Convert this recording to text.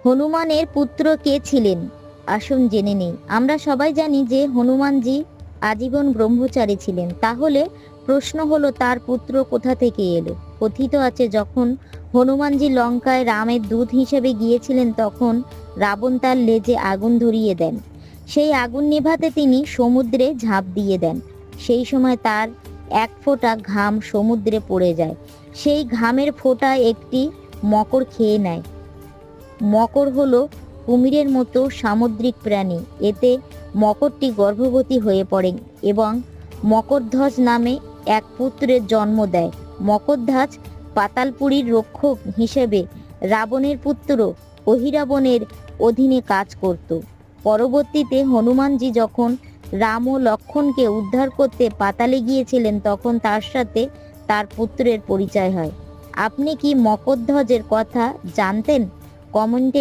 হনুমানের পুত্র কে ছিলেন? আসুন জেনে নেই। আমরা সবাই জানি যে হনুমানজি আজীবন ব্রহ্মচারী ছিলেন। তাহলে প্রশ্ন হলো, তার পুত্র কোথা থেকে এলো? কথিত আছে, যখন হনুমানজি লঙ্কায় রামের দূত হিসেবে গিয়েছিলেন, তখন রাবণ তার লেজে আগুন ধরিয়ে দেন। সেই আগুন নেভাতে তিনি সমুদ্রে ঝাঁপ দিয়ে দেন। সেই সময় তার এক ফোঁটা ঘাম সমুদ্রে পড়ে যায়। সেই ঘামের ফোঁটা একটি মকর খেয়ে নেয়। মকর হলো কুমিরের মতো সামুদ্রিক প্রাণী। এতে মকরটি গর্ভবতী হয়ে পড়ে এবং মকরধ্বজ নামে এক পুত্রের জন্ম দেয়। মকরধ্বজ পাতালপুরীর রক্ষক হিসেবে রাবণের পুত্র অহিরাবণের অধীনে কাজ করত। পরবর্তীতে হনুমানজি যখন রাম ও লক্ষ্মণকে উদ্ধার করতে পাতালে গিয়েছিলেন, তখন তার সাথে তার পুত্রের পরিচয় হয়। আপনি কি মকরধ্বজের কথা জানতেন? কমেন্টে